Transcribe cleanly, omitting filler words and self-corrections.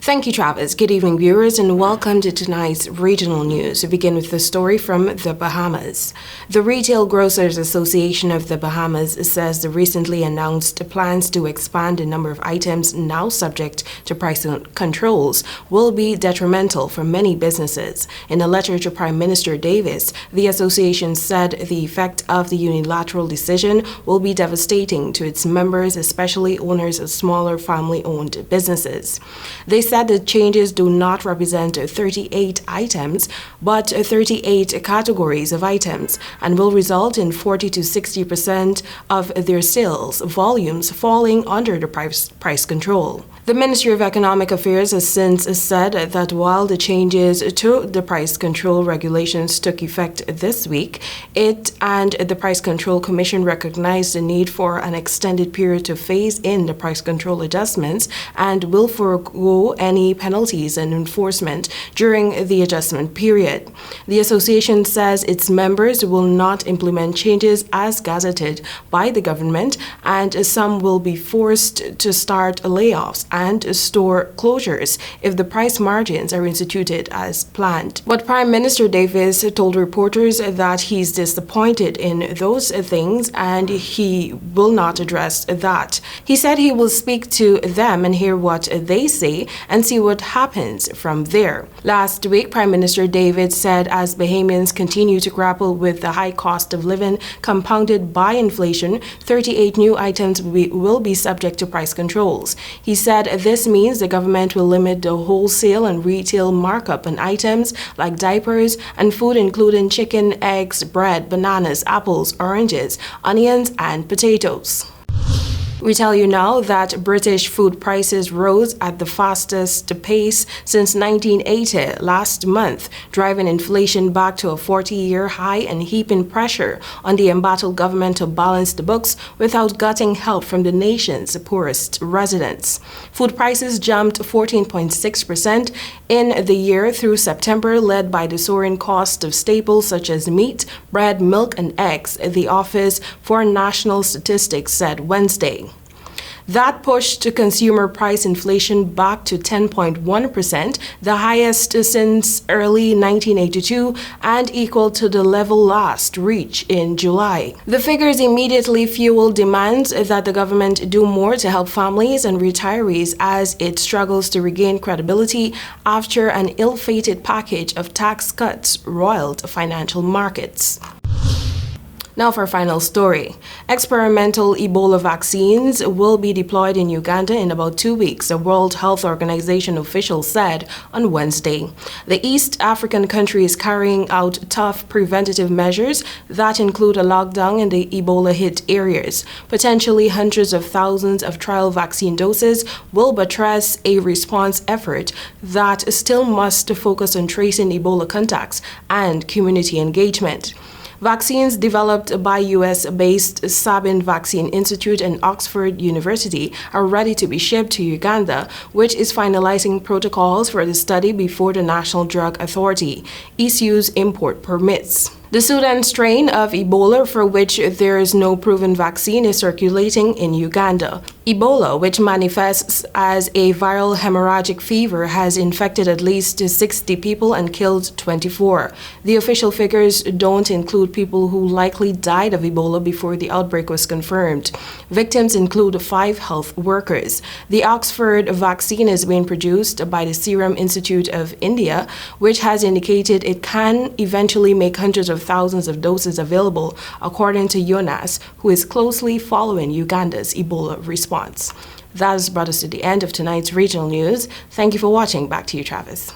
Thank you, Travis. Good evening, viewers, and welcome to tonight's regional news. We begin with the story from the Bahamas. The Retail Grocers Association of the Bahamas says the recently announced plans to expand the number of items now subject to price controls will be detrimental for many businesses. In a letter to Prime Minister Davis, the association said the effect of the unilateral decision will be devastating to its members, especially owners of smaller family-owned businesses. They said the changes do not represent 38 items, but 38 categories of items, and will result in 40 to 60% of their sales volumes falling under the price control. The Ministry of Economic Affairs has since said that while the changes to the price control regulations took effect this week, it and the Price Control Commission recognized the need for an extended period to phase in the price control adjustments and will forego any penalties and enforcement during the adjustment period. The association says its members will not implement changes as gazetted by the government, and some will be forced to start layoffs and store closures if the price margins are instituted as planned. But Prime Minister Davis told reporters that he's disappointed in those things and he will not address that. He said he will speak to them and hear what they say and see what happens from there. Last week, Prime Minister Davis said as Bahamians continue to grapple with the high cost of living compounded by inflation, 38 new items will be subject to price controls. He said this means the government will limit the wholesale and retail markup on items like diapers and food including chicken, eggs, bread, bananas, apples, oranges, onions, and potatoes. We tell you now that British food prices rose at the fastest pace since 1980 last month, driving inflation back to a 40-year high and heaping pressure on the embattled government to balance the books without getting help from the nation's poorest residents. Food prices jumped 14.6% in the year through September, led by the soaring cost of staples such as meat, bread, milk, and eggs, the Office for National Statistics said Wednesday. That pushed consumer price inflation back to 10.1%, the highest since early 1982 and equal to the level last reached in July. The figures immediately fueled demands that the government do more to help families and retirees as it struggles to regain credibility after an ill-fated package of tax cuts roiled financial markets. Now for our final story. Experimental Ebola vaccines will be deployed in Uganda in about 2 weeks, a World Health Organization official said on Wednesday. The East African country is carrying out tough preventative measures that include a lockdown in the Ebola-hit areas. Potentially hundreds of thousands of trial vaccine doses will buttress a response effort that still must focus on tracing Ebola contacts and community engagement. Vaccines developed by U.S.-based Sabin Vaccine Institute and Oxford University are ready to be shipped to Uganda, which is finalizing protocols for the study before the National Drug Authority issues import permits. The Sudan strain of Ebola, for which there is no proven vaccine, is circulating in Uganda. Ebola, which manifests as a viral hemorrhagic fever, has infected at least 60 people and killed 24. The official figures don't include people who likely died of Ebola before the outbreak was confirmed. Victims include 5 health workers. The Oxford vaccine is being produced by the Serum Institute of India, which has indicated it can eventually make hundreds of thousands of doses available, according to Jonas, who is closely following Uganda's Ebola response. That has brought us to the end of tonight's regional news. Thank you for watching. Back to you, Travis.